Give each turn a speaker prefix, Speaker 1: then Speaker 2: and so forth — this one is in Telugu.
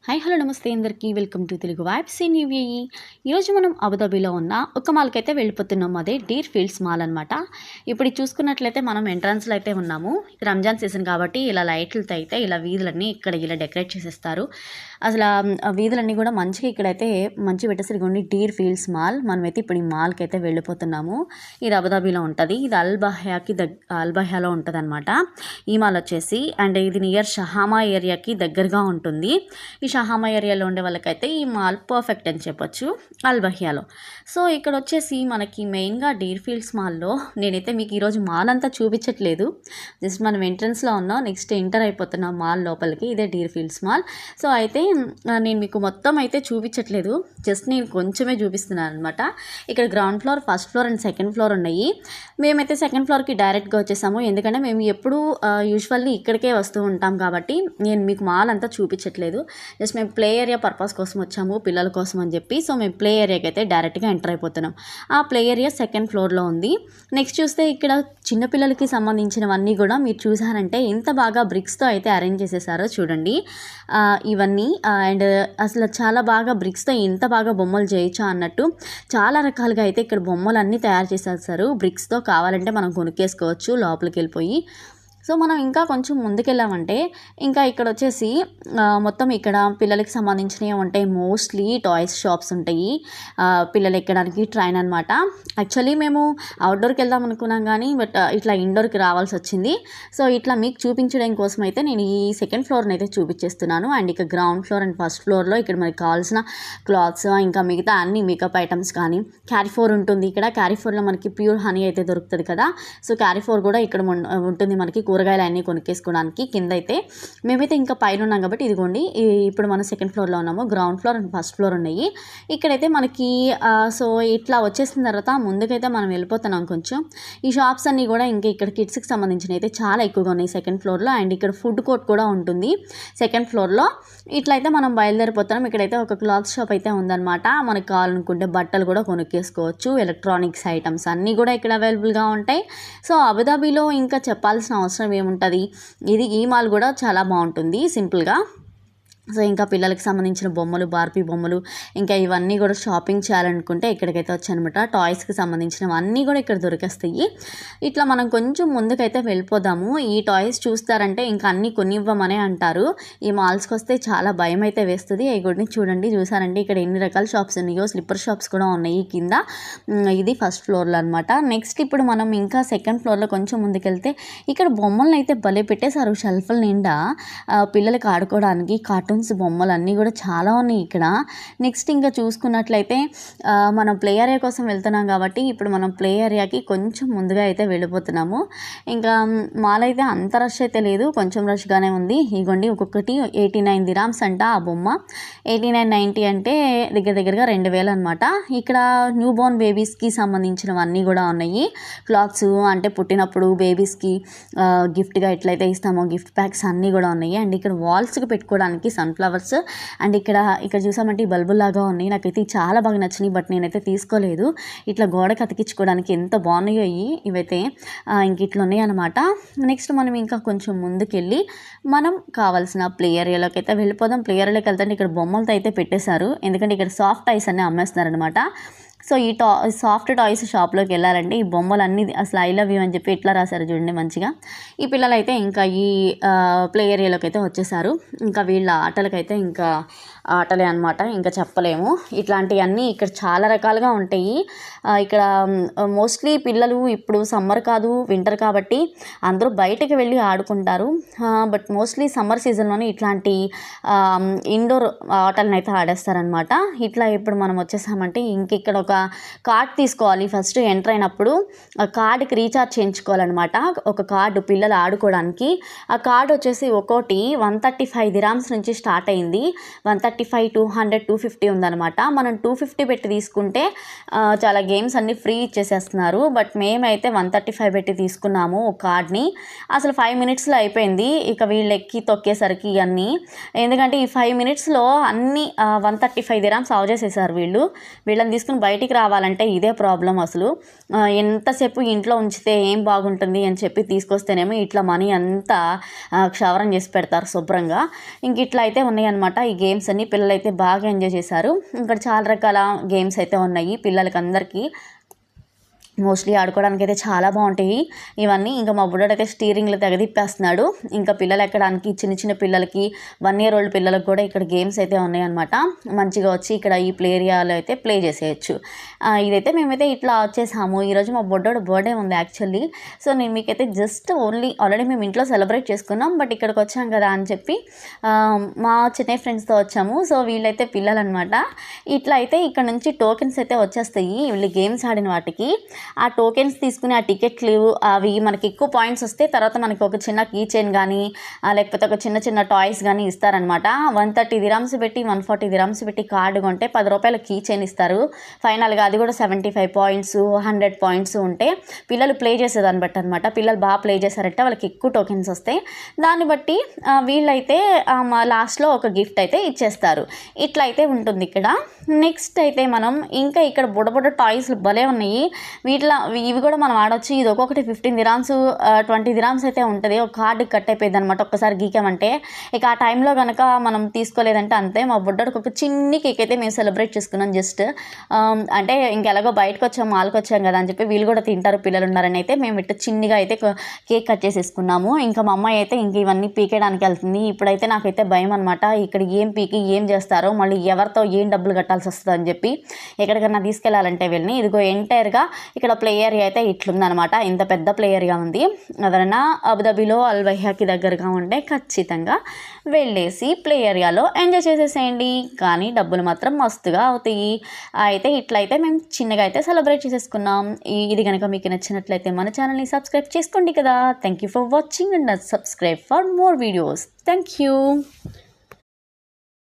Speaker 1: హాయ్ హలో నమస్తే అందరికీ welcome to Telugu vibes in UAE. ఈరోజు మనం అబుదాబీలో ఉన్న ఒక మాల్కి అయితే వెళ్ళిపోతున్నాం. అదే డీర్ ఫీల్డ్స్ మాల్ అనమాట. ఇప్పుడు చూసుకున్నట్లయితే మనం ఎంట్రన్స్లో అయితే ఉన్నాము. రంజాన్ సీజన్ కాబట్టి ఇలా లైట్లతో అయితే ఇలా వీధులన్నీ ఇక్కడ ఇలా డెకరేట్ చేసేస్తారు. అసలు ఆ వీధులన్నీ కూడా మంచిగా ఇక్కడైతే మంచి పెట్టేసరికి డీర్ ఫీల్డ్స్ మాల్. మనమైతే ఇప్పుడు ఈ మాల్కి అయితే వెళ్ళిపోతున్నాము. ఇది అబుదాబీలో ఉంటుంది. ఇది అల్బహ్యాలో ఉంటుంది అనమాట ఈ మాల్ వచ్చేసి. అండ్ ఇది నియర్ షహామా ఏరియాకి దగ్గరగా ఉంటుంది. ఈ షహామా ఏరియాలో ఉండే వాళ్ళకైతే ఈ మాల్ పర్ఫెక్ట్ అని చెప్పొచ్చు అల్బహ్యాలో. సో ఇక్కడ వచ్చేసి మనకి మెయిన్గా డీర్ ఫీల్డ్స్ మాల్లో నేనైతే మీకు ఈరోజు మాల్ అంతా చూపించట్లేదు. జస్ట్ మనం ఎంట్రన్స్లో ఉన్నాం, నెక్స్ట్ ఎంటర్ అయిపోతున్నాం మాల్ లోపలికి. ఇదే డీర్ ఫీల్డ్స్ మాల్. సో అయితే నేను మీకు మొత్తం అయితే చూపించట్లేదు, జస్ట్ నేను కొంచెమే చూపిస్తున్నాను అనమాట. ఇక్కడ ground floor, first floor and second floor ఉన్నాయి. మేమైతే సెకండ్ ఫ్లోర్కి డైరెక్ట్గా వచ్చేసాము, ఎందుకంటే మేము ఎప్పుడు యూజువల్లీ ఇక్కడికే వస్తూ ఉంటాం కాబట్టి నేను మీకు మాల్ అంతా చూపించట్లేదు. జస్ట్ మేము ప్లే ఏరియా పర్పస్ కోసం వచ్చాము, పిల్లల కోసం అని చెప్పి. సో మేము ప్లే ఏరియాకి అయితే డైరెక్ట్గా ఎంటర్ అయిపోతున్నాం. ఆ ప్లే ఏరియా సెకండ్ ఫ్లోర్లో ఉంది. నెక్స్ట్ చూస్తే ఇక్కడ చిన్నపిల్లలకి సంబంధించినవన్నీ కూడా మీరు చూసారంటే ఎంత బాగా బ్రిక్స్తో అయితే అరేంజ్ చేసేసారో చూడండి. ఇవన్నీ అండ్ అసలు చాలా బాగా బ్రిక్స్తో ఎంత బాగా బొమ్మలు చేయొచ్చా అన్నట్టు చాలా రకాలుగా అయితే ఇక్కడ బొమ్మలు అన్నీ తయారు చేసేస్తారు బ్రిక్స్తో. కావాలంటే మనం కొనుక్కేసుకోవచ్చు లోపలికి వెళ్ళిపోయి. సో మనం ఇంకా కొంచెం ముందుకెళ్ళామంటే ఇంకా ఇక్కడ వచ్చేసి మొత్తం ఇక్కడ పిల్లలకి సంబంధించినవి ఉంటాయి. మోస్ట్లీ టాయ్స్ షాప్స్ ఉంటాయి, పిల్లలు ఎక్కడానికి ట్రైన్ అనమాట. యాక్చువల్లీ మేము అవుట్డోర్కి వెళ్దాం అనుకున్నాం కానీ బట్ ఇట్లా ఇండోర్కి రావాల్సి వచ్చింది. సో ఇట్లా మీకు చూపించడం కోసం అయితే నేను ఈ సెకండ్ ఫ్లోర్ని అయితే చూపించేస్తున్నాను. అండ్ ఇక గ్రౌండ్ ఫ్లోర్ అండ్ ఫస్ట్ ఫ్లోర్లో ఇక్కడ మనకి కావాల్సిన క్లాత్స్ ఇంకా మిగతా అన్ని మేకప్ ఐటమ్స్ కానీ క్యారీఫోర్ ఉంటుంది. ఇక్కడ క్యారీఫోర్లో మనకి ప్యూర్ హనీ అయితే దొరుకుతుంది కదా. సో క్యారీఫోర్ కూడా ఇక్కడ ఉంటుంది మనకి కూరగాయలు అన్నీ కొనుక్కేసుకోవడానికి. కింద అయితే మేమైతే ఇంకా పైన ఉన్నాం కాబట్టి ఇదిగోండి ఇప్పుడు మనం సెకండ్ ఫ్లోర్లో ఉన్నాము. Ground floor and first floor ఉన్నాయి ఇక్కడైతే మనకి. సో ఇట్లా వచ్చేసిన తర్వాత ముందుకైతే మనం వెళ్ళిపోతున్నాం కొంచెం. ఈ షాప్స్ అన్నీ కూడా ఇంకా ఇక్కడ కిడ్స్కి సంబంధించినవి అయితే చాలా ఎక్కువగా ఉన్నాయి సెకండ్ ఫ్లోర్లో. అండ్ ఇక్కడ ఫుడ్ కోర్ట్ కూడా ఉంటుంది సెకండ్ ఫ్లోర్లో. ఇట్లయితే మనం బయలుదేరిపోతున్నాం. ఇక్కడైతే ఒక క్లాత్ షాప్ అయితే ఉందన్నమాట. మనకు కావాలనుకుంటే బట్టలు కూడా కొనుక్కేసుకోవచ్చు. ఎలక్ట్రానిక్స్ ఐటమ్స్ అన్నీ కూడా ఇక్కడ అవైలబుల్గా ఉంటాయి. సో అబుదాబీలో ఇంకా చెప్పాల్సిన అవసరం ఏముంటుంది, ఈ మాల్ కూడా చాలా బాగుంటుంది సింపుల్గా. సో ఇంకా పిల్లలకి సంబంధించిన బొమ్మలు, బార్బీ బొమ్మలు, ఇంకా ఇవన్నీ కూడా షాపింగ్ చేయాలనుకుంటే ఇక్కడికైతే వచ్చానమాట. టాయ్స్కి సంబంధించినవన్నీ కూడా ఇక్కడ దొరికేస్తాయి. ఇట్లా మనం కొంచెం ముందుకైతే వెళ్ళిపోదాము. ఈ టాయ్స్ చూస్తారంటే ఇంకా అన్నీ కొనివ్వమనే అంటారు. ఈ మాల్స్కి వస్తే చాలా భయం అయితే వేస్తుంది. ఇవి చూడండి, చూసారండి ఇక్కడ ఎన్ని రకాల షాప్స్ ఉన్నాయో. స్లిప్పర్ షాప్స్ కూడా ఉన్నాయి కింద. ఇది ఫస్ట్ ఫ్లోర్లో అనమాట. నెక్స్ట్ ఇప్పుడు మనం ఇంకా సెకండ్ ఫ్లోర్లో కొంచెం ముందుకెళ్తే ఇక్కడ బొమ్మలను అయితే భలే పెట్టేశారు షెల్ఫ్ల నిండా. పిల్లలకి ఆడుకోవడానికి కార్టూన్స్ బొమ్మలు అన్నీ కూడా చాలా ఉన్నాయి ఇక్కడ. నెక్స్ట్ ఇంకా చూసుకున్నట్లయితే మనం ప్లే ఏరియా కోసం వెళ్తున్నాం కాబట్టి ఇప్పుడు మనం ప్లే ఏరియాకి కొంచెం ముందుగా అయితే వెళ్ళిపోతున్నాము. ఇంకా మాల్ అయితే అంత రష్ అయితే లేదు, కొంచెం రష్గానే ఉంది. ఇగోండి ఒక్కొక్కటి 89 దిరామ్స్ అంట ఆ బొమ్మ. 89.90 అంటే దగ్గరగా 2000 అనమాట. ఇక్కడ న్యూ బోర్న్ బేబీస్కి సంబంధించినవన్నీ కూడా ఉన్నాయి. క్లాత్స్ అంటే పుట్టినప్పుడు బేబీస్కి గిఫ్ట్గా ఎట్లయితే ఇస్తామో గిఫ్ట్ ప్యాక్స్ అన్నీ కూడా ఉన్నాయి. అండ్ ఇక్కడ వాల్స్కి పెట్టుకోవడానికి సన్ఫ్లవర్స్. అండ్ ఇక్కడ చూసామంటే ఈ బల్బులాగా ఉన్నాయి. నాకైతే చాలా బాగా నచ్చినాయి, బట్ నేనైతే తీసుకోలేదు. ఇట్లా గోడకి అతికించుకోవడానికి ఎంత బాగున్నాయో ఇవైతే ఇంక ఇట్లా ఉన్నాయి అనమాట. నెక్స్ట్ మనం ఇంకా కొంచెం ముందుకెళ్ళి మనం కావాల్సిన ప్లే ఏరియాలోకి అయితే వెళ్ళిపోదాం. ప్లే ఏరియాలోకి వెళ్తే ఇక్కడ బొమ్మలతో అయితే పెట్టేశారు, ఎందుకంటే ఇక్కడ సాఫ్ట్ టాయ్స్ అన్నీ అమ్మేస్తున్నారు అనమాట. సో ఈ సాఫ్ట్ టాయ్స్ షాప్లోకి వెళ్ళాలంటే ఈ బొమ్మలు అన్నీ అసలు ఐ లవ్ యూ అని చెప్పి ఇట్లా రాశారు చూడండి మంచిగా. ఈ పిల్లలు అయితే ఇంకా ఈ ప్లే ఏరియాలోకి అయితే వచ్చేసారు. ఇంకా వీళ్ళ ఆటలకైతే ఇంకా ఆటలే అనమాట, ఇంకా చెప్పలేము. ఇట్లాంటివన్నీ ఇక్కడ చాలా రకాలుగా ఉంటాయి. ఇక్కడ మోస్ట్లీ పిల్లలు ఇప్పుడు సమ్మర్ కాదు వింటర్ కాబట్టి అందరూ బయటకు వెళ్ళి ఆడుకుంటారు. బట్ మోస్ట్లీ సమ్మర్ సీజన్లోనే ఇట్లాంటి ఇండోర్ ఆటలను అయితే ఆడేస్తారనమాట. ఇట్లా ఇప్పుడు మనం వచ్చేసామంటే ఇంక ఇక్కడ ఒక కార్డ్ తీసుకోవాలి. ఫస్ట్ ఎంటర్ అయినప్పుడు ఆ కార్డుకి రీఛార్జ్ చేయించుకోవాలన్నమాట. ఒక కార్డు పిల్లలు ఆడుకోవడానికి. ఆ కార్డు వచ్చేసి ఒక్కోటి 135 దిరామ్స్ నుంచి స్టార్ట్ అయింది. 135, 200, 250 ఉందన్నమాట. మనం 250 పెట్టి తీసుకుంటే చాలా గేమ్స్ అన్నీ ఫ్రీ ఇచ్చేసేస్తున్నారు. బట్ మేమైతే 135 పెట్టి తీసుకున్నాము ఒక కార్డ్ని. అసలు 5 మినిట్స్లో అయిపోయింది. ఇక వీళ్ళు ఎక్కి తొక్కేసరికి అన్నీ, ఎందుకంటే ఈ 5 మినిట్స్లో అన్నీ 135 దిరామ్స్ ఆఫ్ చేసేసారు. వీళ్ళని తీసుకుని బయటికి బయటికి రావాలంటే ఇదే ప్రాబ్లం అసలు. ఎంతసేపు ఇంట్లో ఉంచితే ఏం బాగుంటుంది అని చెప్పి తీసుకొస్తేనేమో ఇట్లా మనీ అంతా క్షవరం చేసి పెడతారు శుభ్రంగా. ఇంక ఇట్లా అయితే ఉన్నాయన్నమాట ఈ గేమ్స్ అన్ని. పిల్లలైతే బాగా ఎంజాయ్ చేశారు. ఇక్కడ చాలా రకాల గేమ్స్ అయితే ఉన్నాయి పిల్లలకి అందరికీ. మోస్ట్లీ ఆడుకోవడానికి అయితే చాలా బాగుంటాయి ఇవన్నీ. ఇంకా మా బుడ్డోడైతే స్టీరింగ్లో తెగదిప్పేస్తున్నాడు. ఇంకా పిల్లలు ఎక్కడానికి చిన్న చిన్న పిల్లలకి 1 year old పిల్లలకు కూడా ఇక్కడ గేమ్స్ అయితే ఉన్నాయన్నమాట. మంచిగా వచ్చి ఇక్కడ ఈ ప్లే ఏరియాలో అయితే ప్లే చేసేయచ్చు. ఇదైతే మేమైతే ఇట్లా వచ్చేసాము. ఈరోజు మా బుడ్డోడు బర్త్డే ఉంది యాక్చువల్లీ. సో నేను మీకైతే జస్ట్ ఆల్రెడీ మేము ఇంట్లో సెలబ్రేట్ చేసుకున్నాం, బట్ ఇక్కడికి వచ్చాం కదా అని చెప్పి మా చెన్నై ఫ్రెండ్స్తో వచ్చాము. సో వీళ్ళైతే పిల్లలు అనమాట. ఇట్లా అయితే ఇక్కడ నుంచి టోకెన్స్ అయితే వచ్చేస్తాయి వీళ్ళు గేమ్స్ ఆడిన వాటికి. ఆ టోకెన్స్ తీసుకుని ఆ టికెట్లు అవి మనకి ఎక్కువ పాయింట్స్ వస్తే తర్వాత మనకి ఒక చిన్న కీ చైన్ కానీ లేకపోతే ఒక చిన్న చిన్న టాయ్స్ కానీ ఇస్తారనమాట. 130 dirhams పెట్టి 140 dirhams పెట్టి కార్డు కొంటే 10 రూపాయల కీ చైన్ ఇస్తారు. ఫైనల్గా అది కూడా 75 points 100 points ఉంటే పిల్లలు ప్లే చేసేదాన్ని బట్టి అనమాట. పిల్లలు బాగా ప్లే చేశారంటే వాళ్ళకి ఎక్కువ టోకెన్స్ వస్తాయి. దాన్ని బట్టి వీళ్ళైతే లాస్ట్లో ఒక గిఫ్ట్ అయితే ఇచ్చేస్తారు. ఇట్లా అయితే ఉంటుంది ఇక్కడ. నెక్స్ట్ అయితే మనం ఇంకా ఇక్కడ బుడ్డ టాయ్స్ భలే ఉన్నాయి. ఇవి కూడా మనం ఆడొచ్చు. ఇది ఒక్కొక్కటి 15 dirhams 20 dirhams అయితే ఉంటుంది. ఒక కార్డు కట్ అయిపోయింది అనమాట ఒక్కసారి గీకామంటే. ఇక ఆ టైంలో కనుక మనం తీసుకోలేదంటే అంతే. మా బుడ్డోడికి ఒక చిన్ని కేక్ అయితే మేము సెలబ్రేట్ చేసుకున్నాం. జస్ట్ అంటే ఇంకెలాగో బయటకు వచ్చాం మాల్కి వచ్చాం కదా అని చెప్పి వీళ్ళు కూడా తింటారు పిల్లలు ఉన్నారని అయితే మేము ఇట్లా చిన్నగా అయితే కేక్ కట్ చేసేసుకున్నాము. ఇంకా మా అమ్మాయి అయితే ఇంక ఇవన్నీ పీకేయడానికి వెళ్తుంది. ఇప్పుడైతే నాకైతే భయం అనమాట. ఇక్కడ ఏం పీకి ఏం చేస్తారో, మళ్ళీ ఎవరితో ఏం డబ్బులు కట్టాల్సి వస్తుంది అని చెప్పి ఎక్కడికన్నా తీసుకెళ్లాలంటే వెళ్ళి. ఇదిగో ఎంటైర్గా ఇక్కడ ప్లే ఏరియా అయితే ఇట్లుందనమాట. ఇంత పెద్ద ప్లే ఏరియా ఉంది. ఎవరైనా అబుదాబిలో అల్ వహియాకి దగ్గరగా ఉంటే ఖచ్చితంగా వెళ్ళేసి ప్లే ఏరియాలో ఎంజాయ్ చేసేసేయండి. కానీ డబ్బులు మాత్రం మస్తుగా అవుతాయి. అయితే ఇట్లయితే మేము చిన్నగా అయితే సెలబ్రేట్ చేసేసుకున్నాం. ఇది కనుక మీకు నచ్చినట్లయితే మన ఛానల్ని సబ్స్క్రైబ్ చేసుకోండి కదా. Thank you for watching and subscribe for more videos. Thank you.